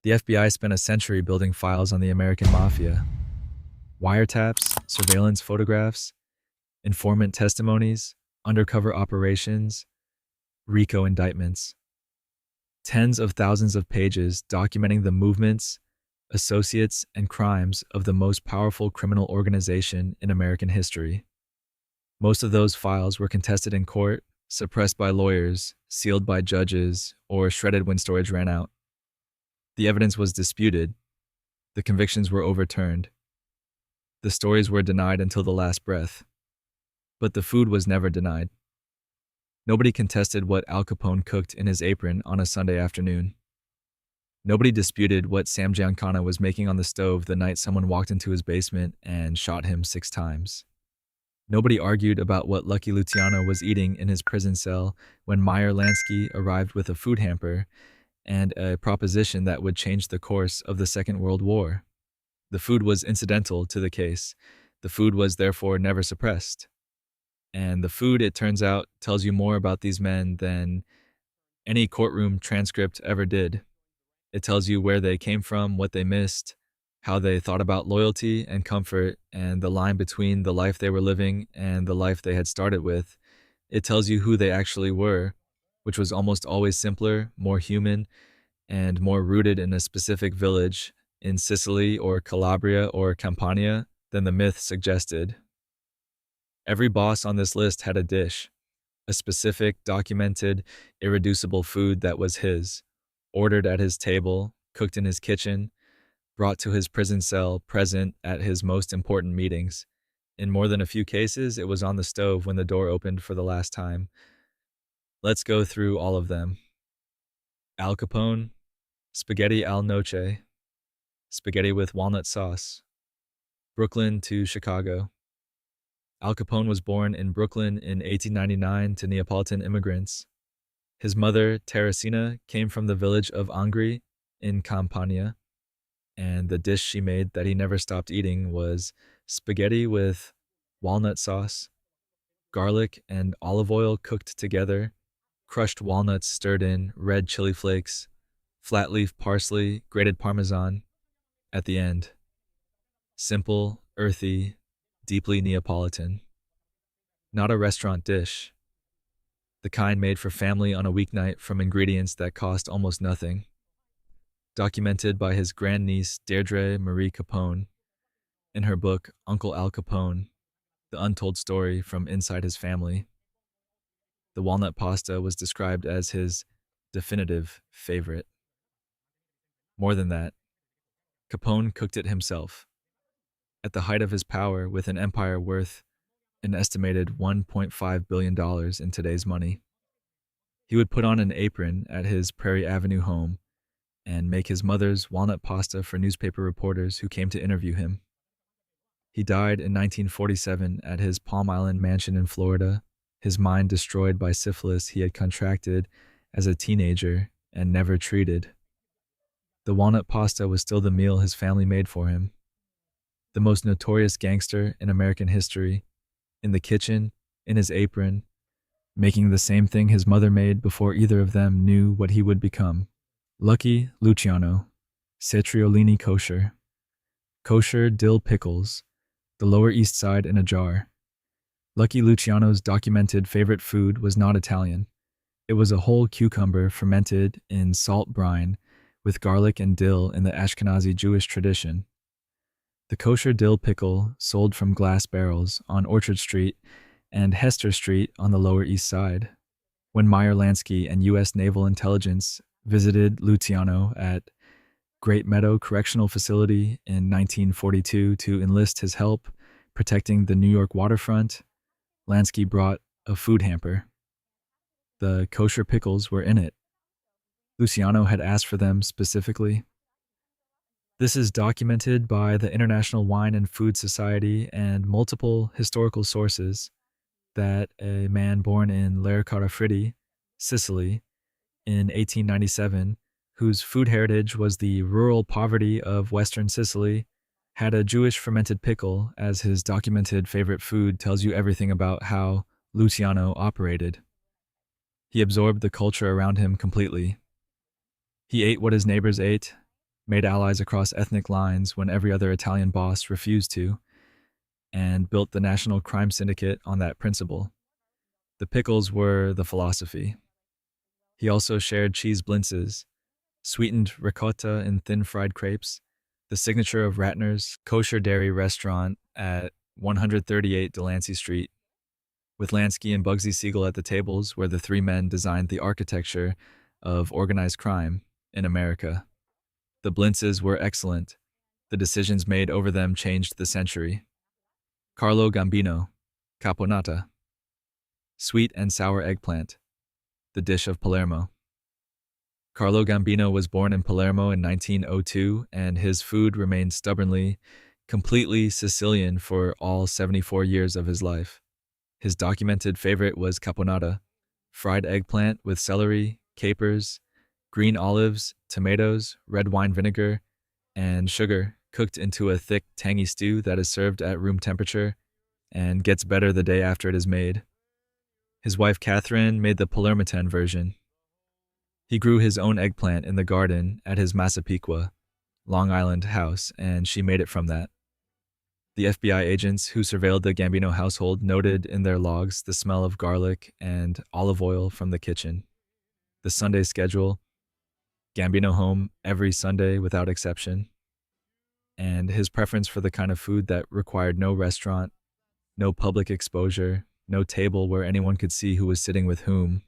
The FBI spent a century building files on the American Mafia. Wiretaps, surveillance photographs, informant testimonies, undercover operations, RICO indictments. Tens of thousands of pages documenting the movements, associates, and crimes of the most powerful criminal organization in American history. Most of those files were contested in court, suppressed by lawyers, sealed by judges, or shredded when storage ran out. The evidence was disputed. The convictions were overturned. The stories were denied until the last breath. But the food was never denied. Nobody contested what Al Capone cooked in his apron on a Sunday afternoon. Nobody disputed what Sam Giancana was making on the stove the night someone walked into his basement and shot him 6 times. Nobody argued about what Lucky Luciano was eating in his prison cell when Meyer Lansky arrived with a food hamper and a proposition that would change the course of the Second World War. The food was incidental to the case. The food was therefore never suppressed. And the food, it turns out, tells you more about these men than any courtroom transcript ever did. It tells you where they came from, what they missed, how they thought about loyalty and comfort, and the line between the life they were living and the life they had started with. It tells you who they actually were, which was almost always simpler, more human, and more rooted in a specific village in Sicily or Calabria or Campania than the myth suggested. Every boss on this list had a dish, a specific, documented, irreducible food that was his, ordered at his table, cooked in his kitchen, brought to his prison cell, present at his most important meetings. In more than a few cases, it was on the stove when the door opened for the last time. Let's go through all of them. Al Capone, spaghetti al noce, spaghetti with walnut sauce. Brooklyn to Chicago. Al Capone was born in Brooklyn in 1899 to Neapolitan immigrants. His mother, Teresina, came from the village of Angri in Campania, and the dish she made that he never stopped eating was spaghetti with walnut sauce, garlic and olive oil cooked together, crushed walnuts stirred in, red chili flakes, flat leaf parsley, grated parmesan at the end. Simple, earthy, deeply Neapolitan. Not a restaurant dish. The kind made for family on a weeknight from ingredients that cost almost nothing. Documented by his grandniece Deirdre Marie Capone in her book Uncle Al Capone, The Untold Story from Inside His Family. The walnut pasta was described as his definitive favorite. More than that, Capone cooked it himself. At the height of his power, with an empire worth an estimated $1.5 billion in today's money. He would put on an apron at his Prairie Avenue home and make his mother's walnut pasta for newspaper reporters who came to interview him. He died in 1947 at his Palm Island mansion in Florida, his mind destroyed by syphilis he had contracted as a teenager and never treated. The walnut pasta was still the meal his family made for him. The most notorious gangster in American history, in the kitchen, in his apron, making the same thing his mother made before either of them knew what he would become. Lucky Luciano, Cetriolini kosher. Kosher dill pickles, the Lower East Side in a jar. Lucky Luciano's documented favorite food was not Italian. It was a whole cucumber fermented in salt brine with garlic and dill in the Ashkenazi Jewish tradition. The kosher dill pickle sold from glass barrels on Orchard Street and Hester Street on the Lower East Side. When Meyer Lansky and U.S. Naval Intelligence visited Luciano at Great Meadow Correctional Facility in 1942 to enlist his help protecting the New York waterfront, Lansky brought a food hamper. The kosher pickles were in it. Luciano had asked for them specifically. This is documented by the International Wine and Food Society and multiple historical sources that a man born in Lercarafridi, Sicily, in 1897, whose food heritage was the rural poverty of western Sicily, had a Jewish fermented pickle as his documented favorite food. Tells you everything about how Luciano operated. He absorbed the culture around him completely. He ate what his neighbors ate, made allies across ethnic lines when every other Italian boss refused to, and built the national crime syndicate on that principle. The pickles were the philosophy. He also shared cheese blintzes, sweetened ricotta in thin fried crepes, the signature of Ratner's kosher dairy restaurant at 138 Delancey Street, with Lansky and Bugsy Siegel at the tables where the three men designed the architecture of organized crime in America. The blintzes were excellent. The decisions made over them changed the century. Carlo Gambino, caponata. Sweet and sour eggplant, the dish of Palermo. Carlo Gambino was born in Palermo in 1902, and his food remained stubbornly, completely Sicilian for all 74 years of his life. His documented favorite was caponata, fried eggplant with celery, capers, green olives, tomatoes, red wine vinegar, and sugar, cooked into a thick, tangy stew that is served at room temperature and gets better the day after it is made. His wife Catherine made the Palermitan version. He grew his own eggplant in the garden at his Massapequa, Long Island house, and she made it from that. The FBI agents who surveilled the Gambino household noted in their logs the smell of garlic and olive oil from the kitchen. The Sunday schedule, Gambino home every Sunday without exception, and his preference for the kind of food that required no restaurant, no public exposure, no table where anyone could see who was sitting with whom.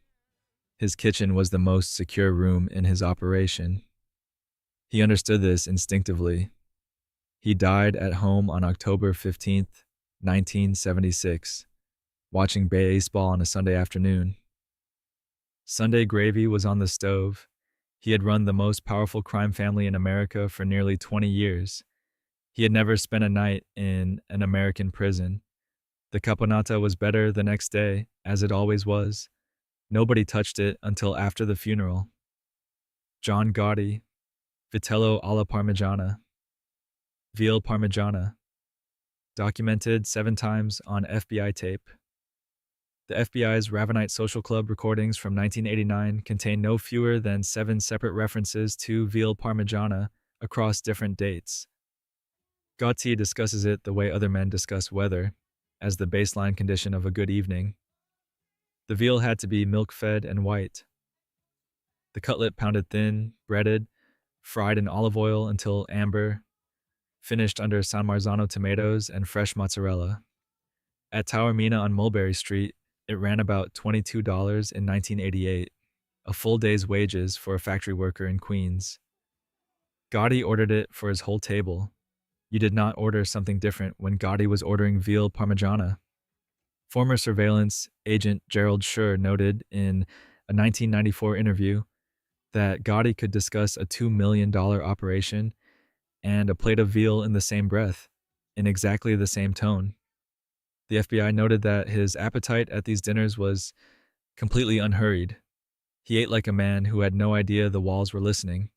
His kitchen was the most secure room in his operation. He understood this instinctively. He died at home on October 15th, 1976, watching baseball on a Sunday afternoon. Sunday gravy was on the stove. He had run the most powerful crime family in America for nearly 20 years. He had never spent a night in an American prison. The caponata was better the next day, as it always was. Nobody touched it until after the funeral. John Gotti, vitello alla parmigiana, veal parmigiana, documented 7 times on FBI tape. The FBI's Ravenite Social Club recordings from 1989 contain no fewer than 7 separate references to veal parmigiana across different dates. Gotti discusses it the way other men discuss weather, as the baseline condition of a good evening. The veal had to be milk-fed and white. The cutlet pounded thin, breaded, fried in olive oil until amber, finished under San Marzano tomatoes and fresh mozzarella. At Taormina on Mulberry Street, it ran about $22 in 1988, a full day's wages for a factory worker in Queens. Gotti ordered it for his whole table. You did not order something different when Gotti was ordering veal parmigiana. Former surveillance agent Gerald Schur noted in a 1994 interview that Gotti could discuss a $2 million operation and a plate of veal in the same breath, in exactly the same tone. The FBI noted that his appetite at these dinners was completely unhurried. He ate like a man who had no idea the walls were listening.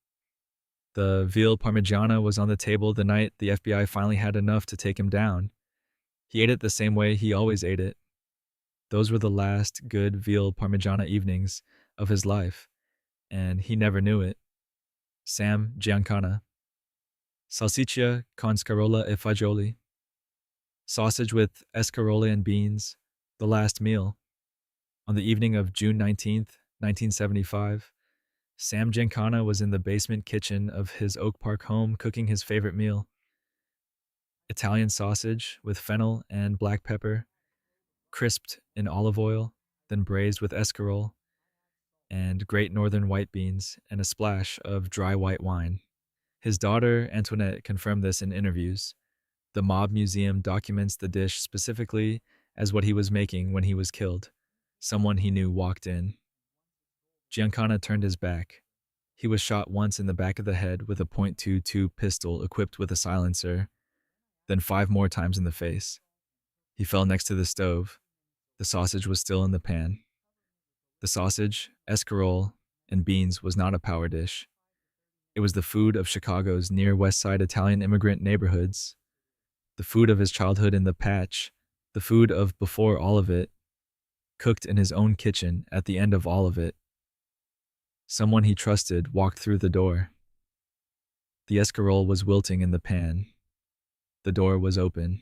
The veal parmigiana was on the table the night the FBI finally had enough to take him down. He ate it the same way he always ate it. Those were the last good veal parmigiana evenings of his life, and he never knew it. Sam Giancana. Salsiccia con scarola e fagioli. Sausage with escarole and beans, the last meal. On the evening of June 19th, 1975, Sam Giancana was in the basement kitchen of his Oak Park home cooking his favorite meal. Italian sausage with fennel and black pepper, crisped in olive oil, then braised with escarole, and Great Northern white beans and a splash of dry white wine. His daughter, Antoinette, confirmed this in interviews. The Mob Museum documents the dish specifically as what he was making when he was killed. Someone he knew walked in. Giancana turned his back. He was shot once in the back of the head with a .22 pistol equipped with a silencer, then 5 more times in the face. He fell next to the stove. The sausage was still in the pan. The sausage, escarole, and beans was not a power dish. It was the food of Chicago's near West Side Italian immigrant neighborhoods, the food of his childhood in the Patch, the food of before all of it, cooked in his own kitchen at the end of all of it. Someone he trusted walked through the door. The escarole was wilting in the pan. The door was open.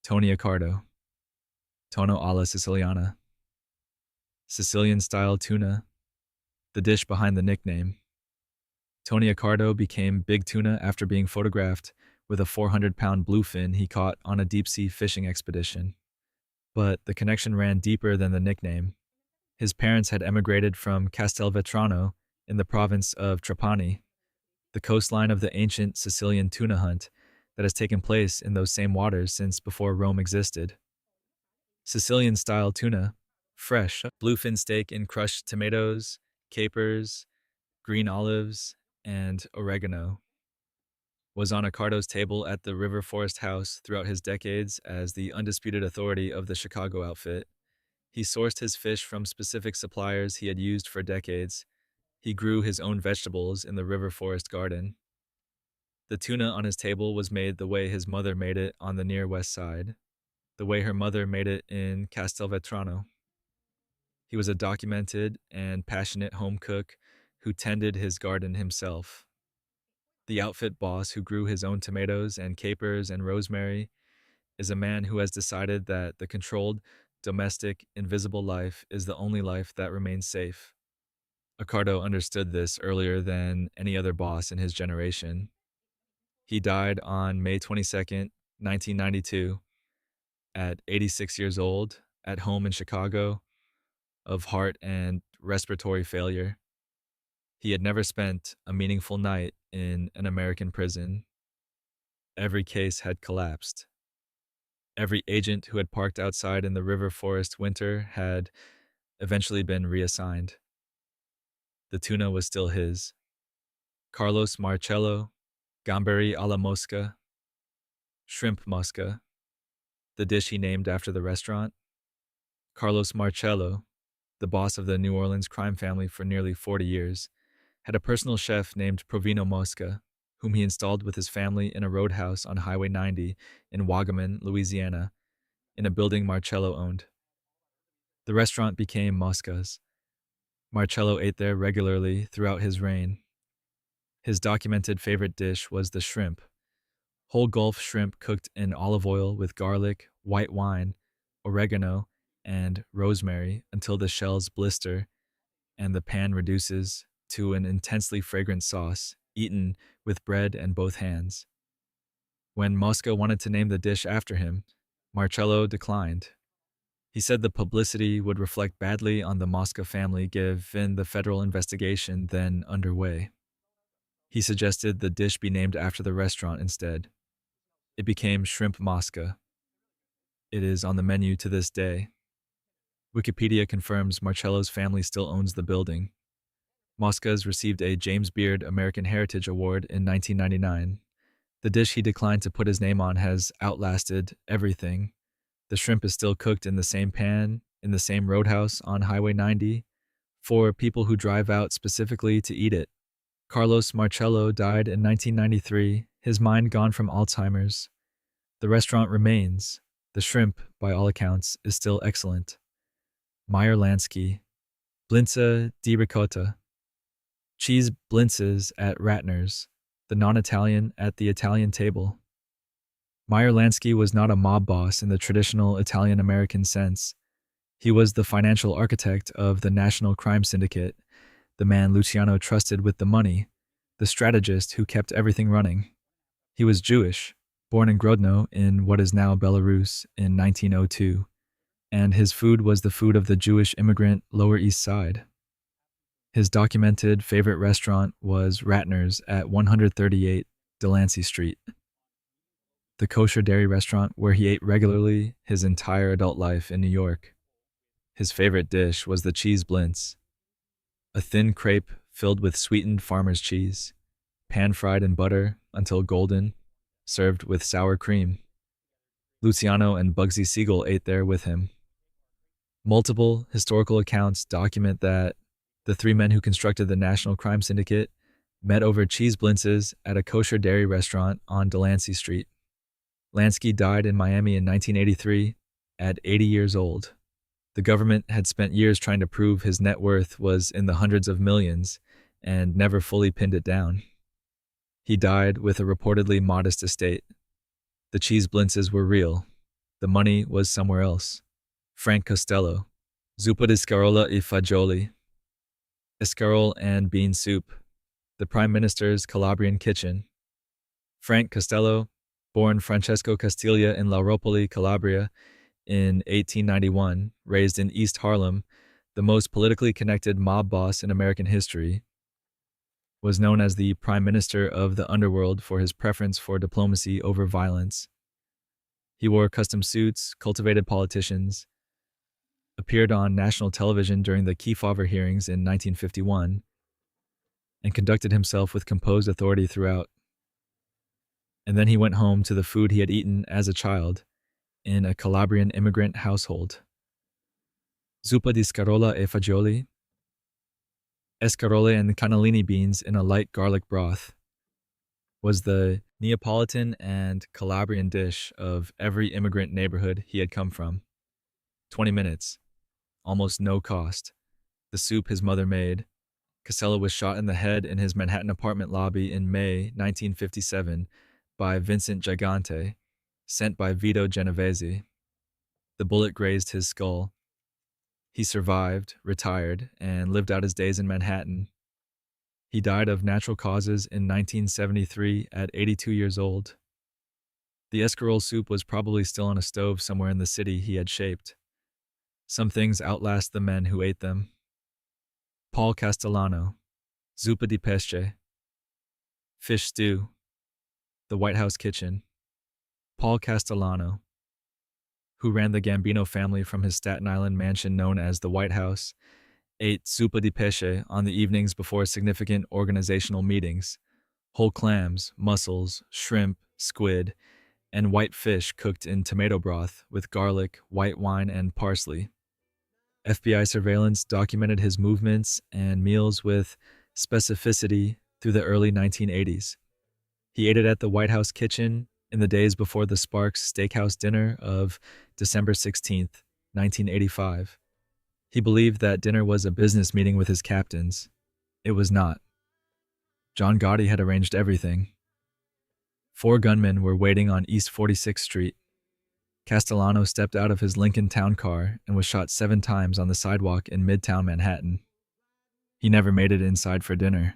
Tony Accardo. Tonno alla Siciliana. Sicilian-style tuna. The dish behind the nickname. Tony Accardo became Big Tuna after being photographed with a 400-pound bluefin he caught on a deep-sea fishing expedition. But the connection ran deeper than the nickname. His parents had emigrated from Castelvetrano in the province of Trapani, the coastline of the ancient Sicilian tuna hunt that has taken place in those same waters since before Rome existed. Sicilian-style tuna, fresh, bluefin steak in crushed tomatoes, capers, green olives, and oregano, was on Accardo's table at the River Forest House throughout his decades as the undisputed authority of the Chicago outfit. He sourced his fish from specific suppliers he had used for decades. He grew his own vegetables in the River Forest garden. The tuna on his table was made the way his mother made it on the near west side, the way her mother made it in Castelvetrano. He was a documented and passionate home cook who tended his garden himself. The outfit boss who grew his own tomatoes and capers and rosemary is a man who has decided that the controlled, domestic, invisible life is the only life that remains safe. Accardo understood this earlier than any other boss in his generation. He died on May 22nd, 1992, at 86 years old, at home in Chicago, of heart and respiratory failure. He had never spent a meaningful night in an American prison. Every case had collapsed. Every agent who had parked outside in the River Forest winter had eventually been reassigned. The tuna was still his. Carlos Marcello, gamberi alla mosca, shrimp mosca, the dish he named after the restaurant. Carlos Marcello, the boss of the New Orleans crime family for nearly 40 years, had a personal chef named Provino Mosca, whom he installed with his family in a roadhouse on Highway 90 in Wagaman, Louisiana, in a building Marcello owned. The restaurant became Mosca's. Marcello ate there regularly throughout his reign. His documented favorite dish was the shrimp, whole Gulf shrimp cooked in olive oil with garlic, white wine, oregano, and rosemary until the shells blister and the pan reduces to an intensely fragrant sauce, eaten with bread and both hands. When Mosca wanted to name the dish after him, Marcello declined. He said the publicity would reflect badly on the Mosca family given the federal investigation then underway. He suggested the dish be named after the restaurant instead. It became Shrimp Mosca. It is on the menu to this day. Wikipedia confirms Marcello's family still owns the building. Mosca's received a James Beard American Heritage Award in 1999. The dish he declined to put his name on has outlasted everything. The shrimp is still cooked in the same pan, in the same roadhouse on Highway 90, for people who drive out specifically to eat it. Carlos Marcello died in 1993, his mind gone from Alzheimer's. The restaurant remains. The shrimp, by all accounts, is still excellent. Meyer Lansky, Blinza di ricotta. Cheese blintzes at Ratner's, the non-Italian at the Italian table. Meyer Lansky was not a mob boss in the traditional Italian-American sense. He was the financial architect of the National Crime Syndicate, the man Luciano trusted with the money, the strategist who kept everything running. He was Jewish, born in Grodno in what is now Belarus in 1902, and his food was the food of the Jewish immigrant Lower East Side. His documented favorite restaurant was Ratner's at 138 Delancey Street, the kosher dairy restaurant where he ate regularly his entire adult life in New York. His favorite dish was the cheese blintz, a thin crepe filled with sweetened farmer's cheese, pan-fried in butter until golden, served with sour cream. Luciano and Bugsy Siegel ate there with him. Multiple historical accounts document that the three men who constructed the National Crime Syndicate met over cheese blintzes at a kosher dairy restaurant on Delancey Street. Lansky died in Miami in 1983 at 80 years old. The government had spent years trying to prove his net worth was in the hundreds of millions and never fully pinned it down. He died with a reportedly modest estate. The cheese blintzes were real. The money was somewhere else. Frank Costello. Zuppa di scarola e fagioli. Escarole and bean soup. The Prime Minister's Calabrian kitchen. Frank Costello, born Francesco Castiglia in Lauropoli, Calabria, in 1891, raised in East Harlem, the most politically connected mob boss in American history, was known as the Prime Minister of the Underworld for his preference for diplomacy over violence. He wore custom suits, cultivated politicians, appeared on national television during the Kefauver hearings in 1951, and conducted himself with composed authority throughout. And then he went home to the food he had eaten as a child in a Calabrian immigrant household. Zuppa di scarola e fagioli, escarole and cannellini beans in a light garlic broth, was the Neapolitan and Calabrian dish of every immigrant neighborhood he had come from. 20 minutes, almost no cost. The soup his mother made. Costello was shot in the head in his Manhattan apartment lobby in May 1957 by Vincent Gigante, sent by Vito Genovese. The bullet grazed his skull. He survived, retired, and lived out his days in Manhattan. He died of natural causes in 1973 at 82 years old. The escarole soup was probably still on a stove somewhere in the city he had shaped. Some things outlast the men who ate them. Paul Castellano, Zuppa di pesce, fish stew, the White House kitchen. Paul Castellano, who ran the Gambino family from his Staten Island mansion known as the White House, ate zuppa di pesce on the evenings before significant organizational meetings. Whole clams, mussels, shrimp, squid, and white fish cooked in tomato broth with garlic, white wine, and parsley. FBI surveillance documented his movements and meals with specificity through the early 1980s. He ate it at the White House kitchen in the days before the Sparks Steakhouse dinner of December 16, 1985. He believed that dinner was a business meeting with his captains. It was not. John Gotti had arranged everything. 4 gunmen were waiting on East 46th Street. Castellano stepped out of his Lincoln Town Car and was shot 7 times on the sidewalk in Midtown Manhattan. He never made it inside for dinner.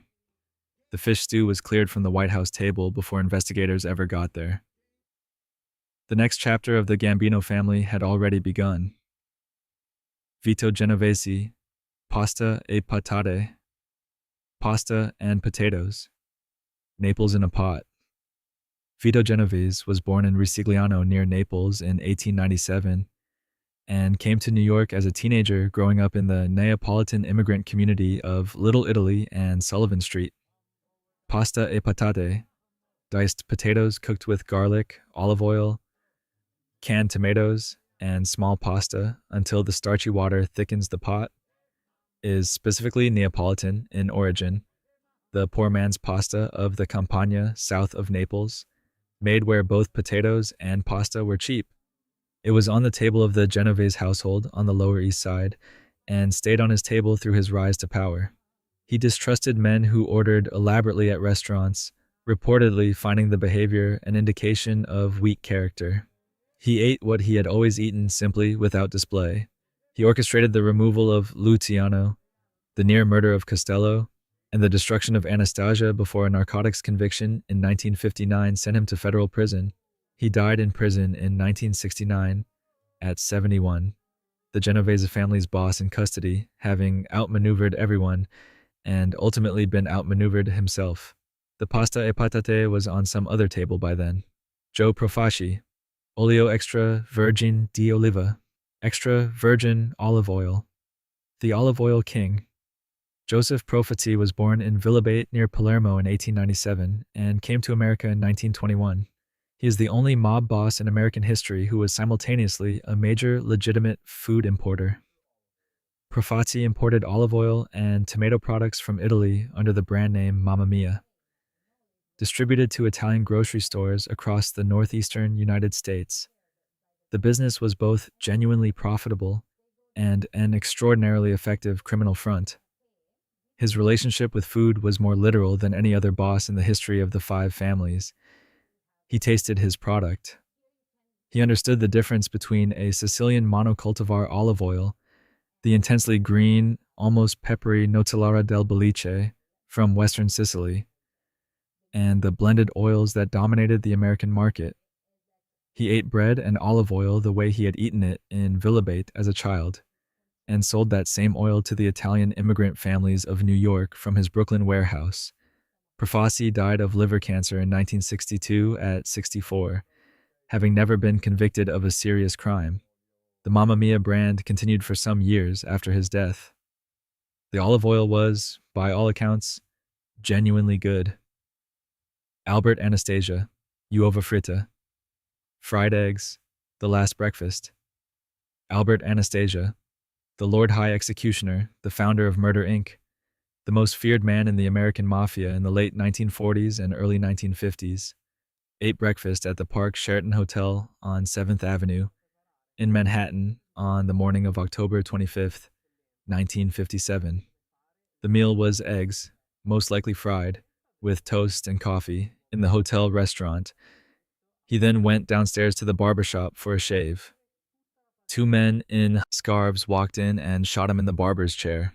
The fish stew was cleared from the White House table before investigators ever got there. The next chapter of the Gambino family had already begun. Vito Genovese, pasta e patate, pasta and potatoes, Naples in a pot. Vito Genovese was born in Risigliano near Naples in 1897 and came to New York as a teenager growing up in the Neapolitan immigrant community of Little Italy and Sullivan Street. Pasta e patate, diced potatoes cooked with garlic, olive oil, canned tomatoes, and small pasta until the starchy water thickens the pot, is specifically Neapolitan in origin, the poor man's pasta of the Campagna south of Naples, made where both potatoes and pasta were cheap. It was on the table of the Genovese household on the Lower East Side and stayed on his table through his rise to power. He distrusted men who ordered elaborately at restaurants, reportedly finding the behavior an indication of weak character. He ate what he had always eaten simply without display. He orchestrated the removal of Luciano, the near murder of Costello, and the destruction of Anastasia before a narcotics conviction in 1959 sent him to federal prison. He died in prison in 1969 at 71, the Genovese family's boss in custody, having outmaneuvered everyone and ultimately been outmaneuvered himself. The pasta e patate was on some other table by then. Joe Profaci, olio extra virgin di oliva, extra virgin olive oil, the olive oil king. Joseph Profati was born in Villabate near Palermo in 1897 and came to America in 1921. He is the only mob boss in American history who was simultaneously a major legitimate food importer. Profati imported olive oil and tomato products from Italy under the brand name Mamma Mia. Distributed to Italian grocery stores across the northeastern United States, the business was both genuinely profitable and an extraordinarily effective criminal front. His relationship with food was more literal than any other boss in the history of the five families. He tasted his product. He understood the difference between a Sicilian monocultivar olive oil, the intensely green, almost peppery Nocellara del Belice from western Sicily, and the blended oils that dominated the American market. He ate bread and olive oil the way he had eaten it in Villabate as a child, and sold that same oil to the Italian immigrant families of New York from his Brooklyn warehouse. Profassi died of liver cancer in 1962 at 64, having never been convicted of a serious crime. The Mamma Mia brand continued for some years after his death. The olive oil was, by all accounts, genuinely good. Albert Anastasia, uova fritta. Fried eggs, the last breakfast. Albert Anastasia, the Lord High Executioner, the founder of Murder, Inc., the most feared man in the American Mafia in the late 1940s and early 1950s, ate breakfast at the Park Sheraton Hotel on 7th Avenue in Manhattan on the morning of October 25th, 1957. The meal was eggs, most likely fried, with toast and coffee in the hotel restaurant. He then went downstairs to the barbershop for a shave. Two men in scarves walked in and shot him in the barber's chair.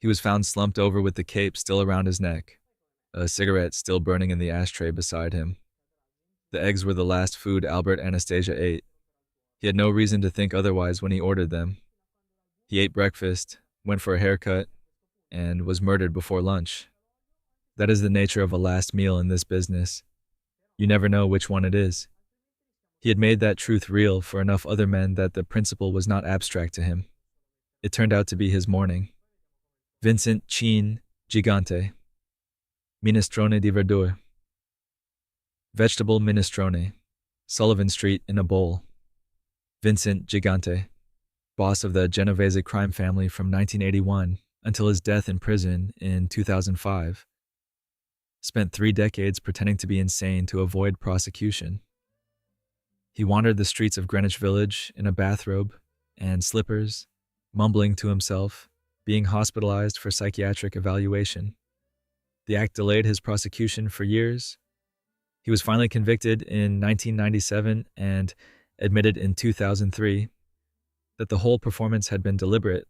He was found slumped over with the cape still around his neck, a cigarette still burning in the ashtray beside him. The eggs were the last food Albert Anastasia ate. He had no reason to think otherwise when he ordered them. He ate breakfast, went for a haircut, and was murdered before lunch. That is the nature of a last meal in this business. You never know which one it is. He had made that truth real for enough other men that the principle was not abstract to him. It turned out to be his morning. Vincent Chin Gigante. Minestrone di verdure. Vegetable minestrone. Sullivan Street in a bowl. Vincent Gigante, boss of the Genovese crime family from 1981 until his death in prison in 2005. Spent 3 decades pretending to be insane to avoid prosecution. He wandered the streets of Greenwich Village in a bathrobe and slippers, mumbling to himself, being hospitalized for psychiatric evaluation. The act delayed his prosecution for years. He was finally convicted in 1997 and admitted in 2003 that the whole performance had been deliberate.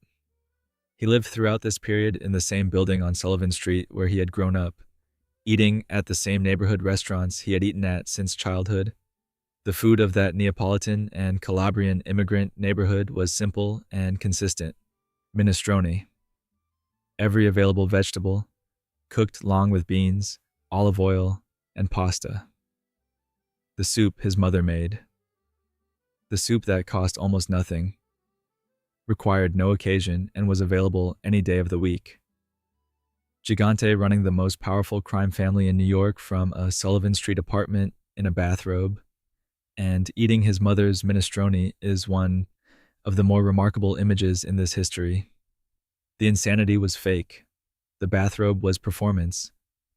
He lived throughout this period in the same building on Sullivan Street where he had grown up, eating at the same neighborhood restaurants he had eaten at since childhood. The food of that Neapolitan and Calabrian immigrant neighborhood was simple and consistent. Minestrone. Every available vegetable, cooked long with beans, olive oil, and pasta. The soup his mother made. The soup that cost almost nothing, required no occasion, and was available any day of the week. Gigante running the most powerful crime family in New York from a Sullivan Street apartment in a bathrobe, and eating his mother's minestrone is one of the more remarkable images in this history. The insanity was fake. The bathrobe was performance.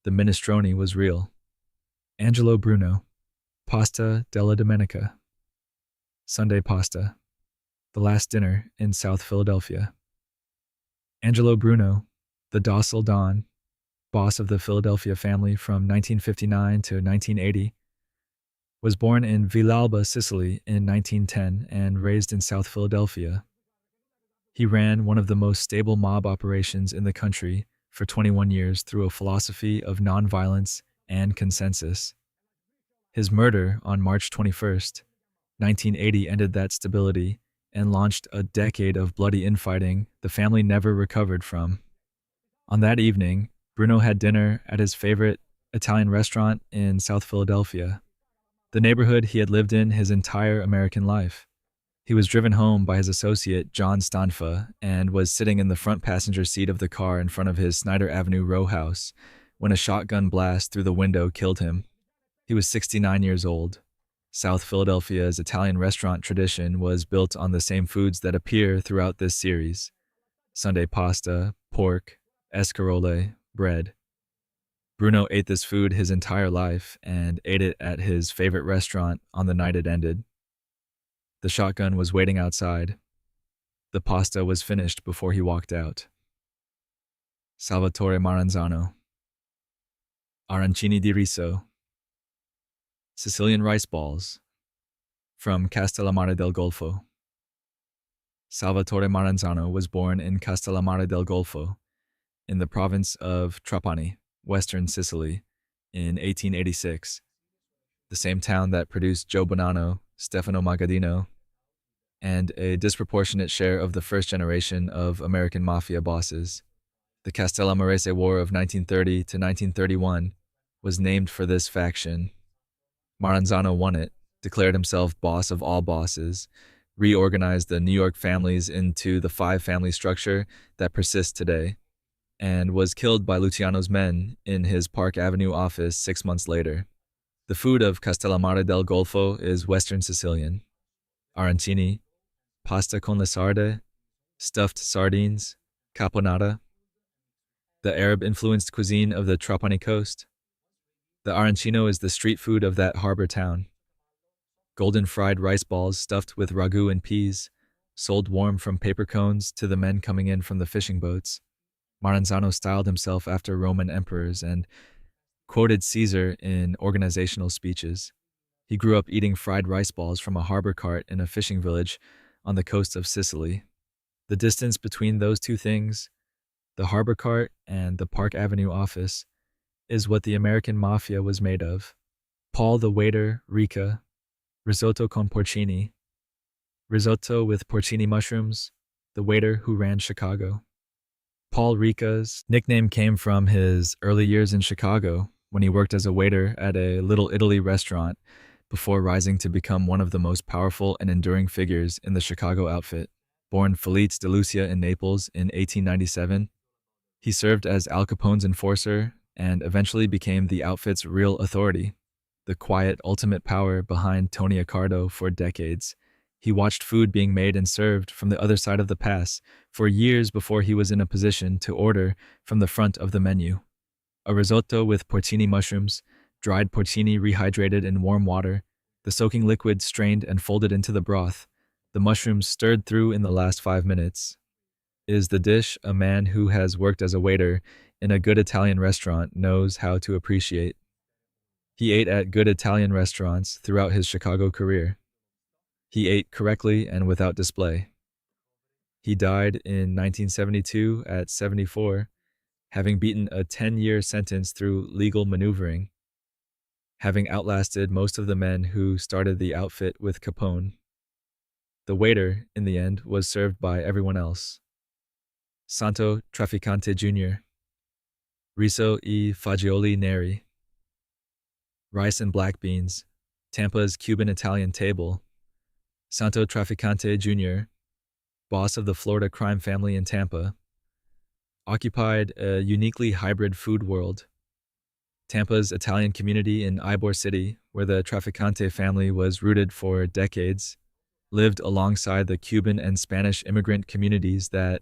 The minestrone was real. Angelo Bruno. Pasta della Domenica. Sunday pasta. The last dinner in South Philadelphia. Angelo Bruno, the docile Don, boss of the Philadelphia family from 1959 to 1980, was born in Villalba, Sicily in 1910 and raised in South Philadelphia. He ran one of the most stable mob operations in the country for 21 years through a philosophy of nonviolence and consensus. His murder on March 21st, 1980 ended that stability and launched a decade of bloody infighting the family never recovered from. On that evening, Bruno had dinner at his favorite Italian restaurant in South Philadelphia, the neighborhood he had lived in his entire American life. He was driven home by his associate, John Stanfa, and was sitting in the front passenger seat of the car in front of his Snyder Avenue row house when a shotgun blast through the window killed him. He was 69 years old. South Philadelphia's Italian restaurant tradition was built on the same foods that appear throughout this series: Sunday pasta, pork, escarole, bread. Bruno ate this food his entire life and ate it at his favorite restaurant on the night it ended. The shotgun was waiting outside. The pasta was finished before he walked out. Salvatore Maranzano. Arancini di riso. Sicilian rice balls from Castellammare del Golfo. Salvatore Maranzano was born in Castellammare del Golfo in the province of Trapani, western Sicily, in 1886, the same town that produced Joe Bonanno, Stefano Magaddino, and a disproportionate share of the first generation of American mafia bosses. The Castellamarese War of 1930 to 1931 was named for this faction. Maranzano won it, declared himself boss of all bosses, reorganized the New York families into the five-family structure that persists today, and was killed by Luciano's men in his Park Avenue office 6 months later. The food of Castellammare del Golfo is Western Sicilian. Arancini, pasta con le sarde, stuffed sardines, caponata, the Arab-influenced cuisine of the Trapani coast. The arancino is the street food of that harbor town. Golden fried rice balls stuffed with ragu and peas, sold warm from paper cones to the men coming in from the fishing boats. Maranzano styled himself after Roman emperors and quoted Caesar in organizational speeches. He grew up eating fried rice balls from a harbor cart in a fishing village on the coast of Sicily. The distance between those two things, the harbor cart and the Park Avenue office, is what the American mafia was made of. Paul the waiter, Rica, risotto con porcini, risotto with porcini mushrooms, the waiter who ran Chicago. Paul Rica's nickname came from his early years in Chicago when he worked as a waiter at a Little Italy restaurant before rising to become one of the most powerful and enduring figures in the Chicago outfit. Born Felice de Lucia in Naples in 1897, he served as Al Capone's enforcer and eventually became the outfit's real authority, the quiet, ultimate power behind Tony Accardo for decades. He watched food being made and served from the other side of the pass for years before he was in a position to order from the front of the menu. A risotto with porcini mushrooms, dried porcini rehydrated in warm water, the soaking liquid strained and folded into the broth, the mushrooms stirred through in the last 5 minutes, is the dish a man who has worked as a waiter in a good Italian restaurant knows how to appreciate. He ate at good Italian restaurants throughout his Chicago career. He ate correctly and without display. He died in 1972 at 74, having beaten a 10-year sentence through legal maneuvering, having outlasted most of the men who started the outfit with Capone. The waiter, in the end, was served by everyone else. Santo Trafficante Jr. Riso e fagioli neri. Rice and black beans. Tampa's Cuban-Italian table. Santo Trafficante Jr., boss of the Florida crime family in Tampa, occupied a uniquely hybrid food world. Tampa's Italian community in Ybor City, where the Trafficante family was rooted for decades, lived alongside the Cuban and Spanish immigrant communities that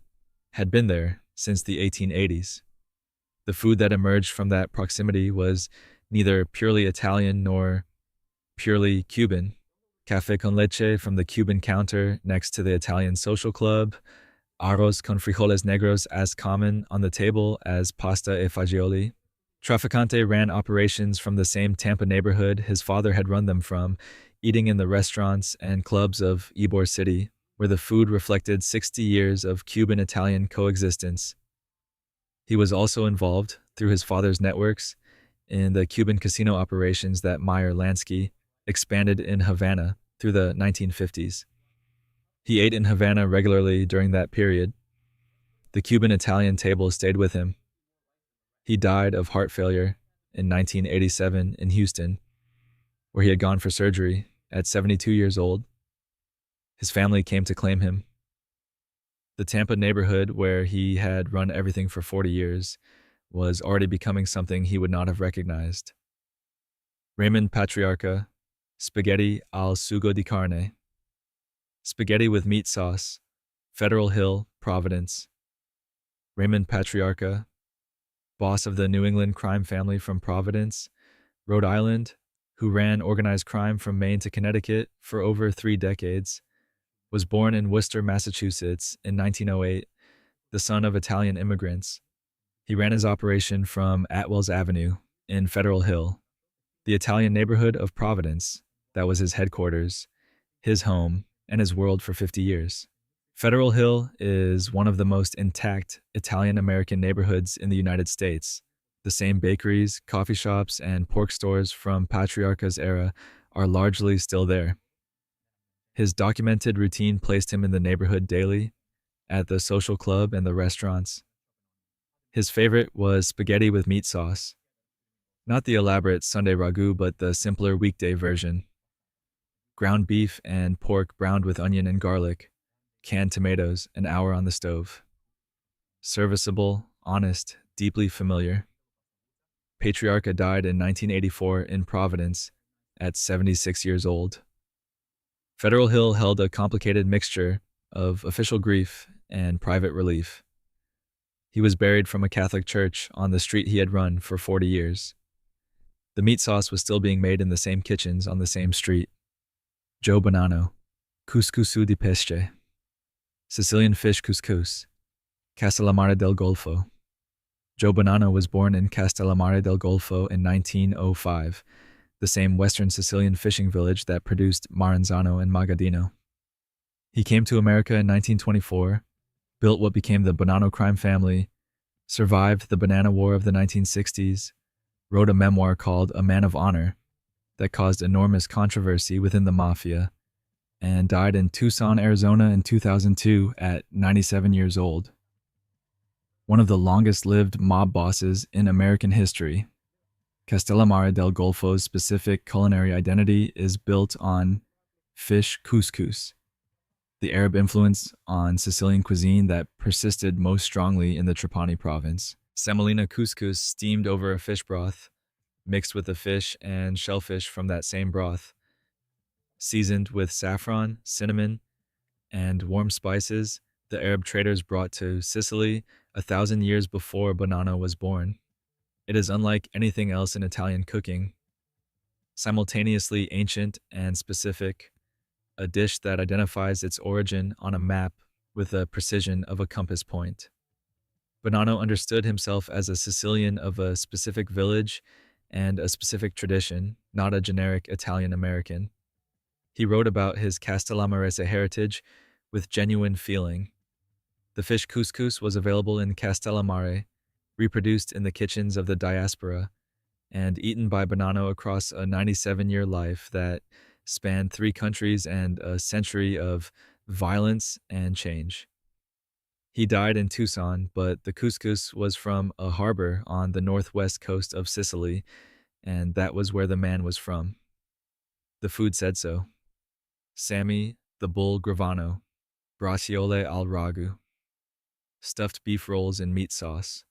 had been there since the 1880s. The food that emerged from that proximity was neither purely Italian nor purely Cuban. Café con leche from the Cuban counter next to the Italian social club, arroz con frijoles negros as common on the table as pasta e fagioli. Trafficante ran operations from the same Tampa neighborhood his father had run them from, eating in the restaurants and clubs of Ybor City, where the food reflected 60 years of Cuban-Italian coexistence. He was also involved, through his father's networks, in the Cuban casino operations that Meyer Lansky expanded in Havana through the 1950s. He ate in Havana regularly during that period. The Cuban-Italian table stayed with him. He died of heart failure in 1987 in Houston, where he had gone for surgery at 72 years old. His family came to claim him. The Tampa neighborhood, where he had run everything for 40 years, was already becoming something he would not have recognized. Raymond Patriarca, spaghetti al sugo di carne. Spaghetti with meat sauce, Federal Hill, Providence. Raymond Patriarca, boss of the New England crime family from Providence, Rhode Island, who ran organized crime from Maine to Connecticut for over 3 decades, was born in Worcester, Massachusetts in 1908, the son of Italian immigrants. He ran his operation from Atwells Avenue in Federal Hill, the Italian neighborhood of Providence. That was his headquarters, his home, and his world for 50 years. Federal Hill is one of the most intact Italian American neighborhoods in the United States. The same bakeries, coffee shops, and pork stores from Patriarca's era are largely still there. His documented routine placed him in the neighborhood daily, at the social club and the restaurants. His favorite was spaghetti with meat sauce. Not the elaborate Sunday ragu, but the simpler weekday version. Ground beef and pork browned with onion and garlic, canned tomatoes, an hour on the stove. Serviceable, honest, deeply familiar. Patriarca died in 1984 in Providence at 76 years old. Federal Hill held a complicated mixture of official grief and private relief. He was buried from a Catholic church on the street he had run for 40 years. The meat sauce was still being made in the same kitchens on the same street. Joe Bonanno, Couscous di pesce, Sicilian fish couscous, Castellammare del Golfo. Joe Bonanno was born in Castellammare del Golfo in 1905, the same western Sicilian fishing village that produced Maranzano and Magadino. He came to America in 1924, built what became the Bonanno crime family, survived the Banana War of the 1960s, wrote a memoir called A Man of Honor that caused enormous controversy within the mafia, and died in Tucson, Arizona in 2002 at 97 years old. One of the longest-lived mob bosses in American history. Castellammare del Golfo's specific culinary identity is built on fish couscous, the Arab influence on Sicilian cuisine that persisted most strongly in the Trapani province. Semolina couscous steamed over a fish broth, mixed with the fish and shellfish from that same broth, seasoned with saffron, cinnamon, and warm spices the Arab traders brought to Sicily 1,000 years before Bonanno was born. It is unlike anything else in Italian cooking, simultaneously ancient and specific, a dish that identifies its origin on a map with the precision of a compass point. Bonanno understood himself as a Sicilian of a specific village and a specific tradition, not a generic Italian American. He wrote about his Castellammarese heritage with genuine feeling. The fish couscous was available in Castellammare, reproduced in the kitchens of the diaspora, and eaten by Bonanno across a 97-year life that spanned 3 countries and a century of violence and change. He died in Tucson, but the couscous was from a harbor on the northwest coast of Sicily, and that was where the man was from. The food said so. Sammy, the bull Gravano, braciole al ragu, stuffed beef rolls in meat sauce,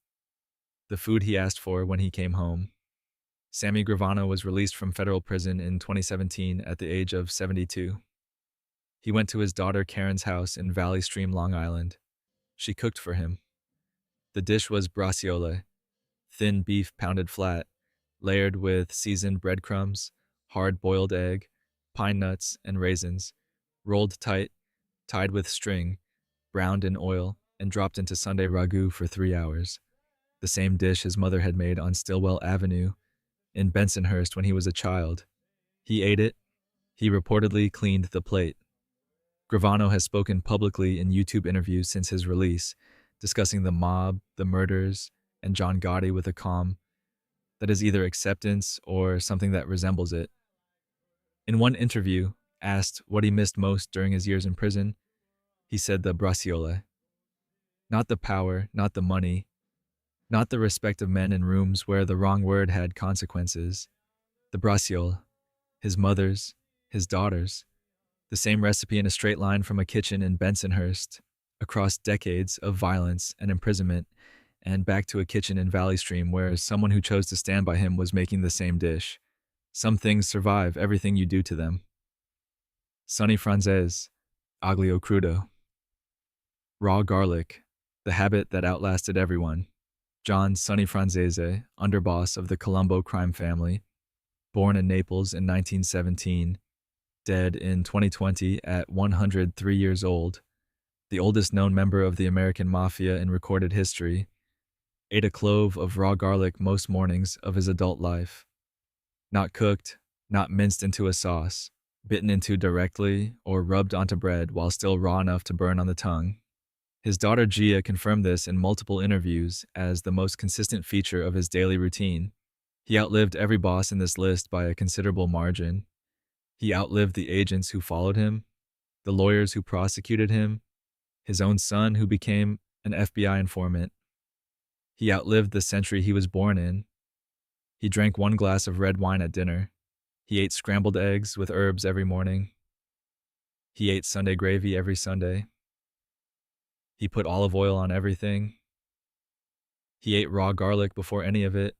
the food he asked for when he came home. Sammy Gravano was released from federal prison in 2017 at the age of 72. He went to his daughter Karen's house in Valley Stream, Long Island. She cooked for him. The dish was braciole, thin beef pounded flat, layered with seasoned breadcrumbs, hard-boiled egg, pine nuts, and raisins, rolled tight, tied with string, browned in oil, and dropped into Sunday ragu for 3 hours. The same dish his mother had made on Stillwell Avenue in Bensonhurst when he was a child. He ate it. He reportedly cleaned the plate. Gravano has spoken publicly in YouTube interviews since his release, discussing the mob, the murders, and John Gotti with a calm that is either acceptance or something that resembles it. In one interview, asked what he missed most during his years in prison, he said the braciole. Not the power, not the money, not the respect of men in rooms where the wrong word had consequences. The braciole, his mother's, his daughter's, the same recipe in a straight line from a kitchen in Bensonhurst, across decades of violence and imprisonment, and back to a kitchen in Valley Stream where someone who chose to stand by him was making the same dish. Some things survive everything you do to them. Sonny Franzese, aglio crudo. Raw garlic, the habit that outlasted everyone. John Sonny Franzese, underboss of the Colombo crime family, born in Naples in 1917, dead in 2020 at 103 years old, the oldest known member of the American Mafia in recorded history, ate a clove of raw garlic most mornings of his adult life. Not cooked, not minced into a sauce, bitten into directly or rubbed onto bread while still raw enough to burn on the tongue. His daughter Gia confirmed this in multiple interviews as the most consistent feature of his daily routine. He outlived every boss in this list by a considerable margin. He outlived the agents who followed him, the lawyers who prosecuted him, his own son who became an FBI informant. He outlived the century he was born in. He drank 1 glass of red wine at dinner. He ate scrambled eggs with herbs every morning. He ate Sunday gravy every Sunday. He put olive oil on everything. He ate raw garlic before any of it.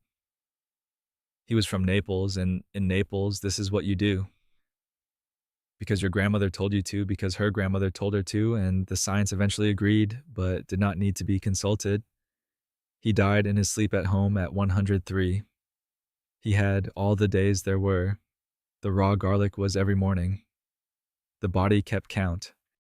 He was from Naples, and in Naples, this is what you do. Because your grandmother told you to, because her grandmother told her to, and the science eventually agreed, but did not need to be consulted. He died in his sleep at home at 103. He had all the days there were. The raw garlic was every morning. The body kept count.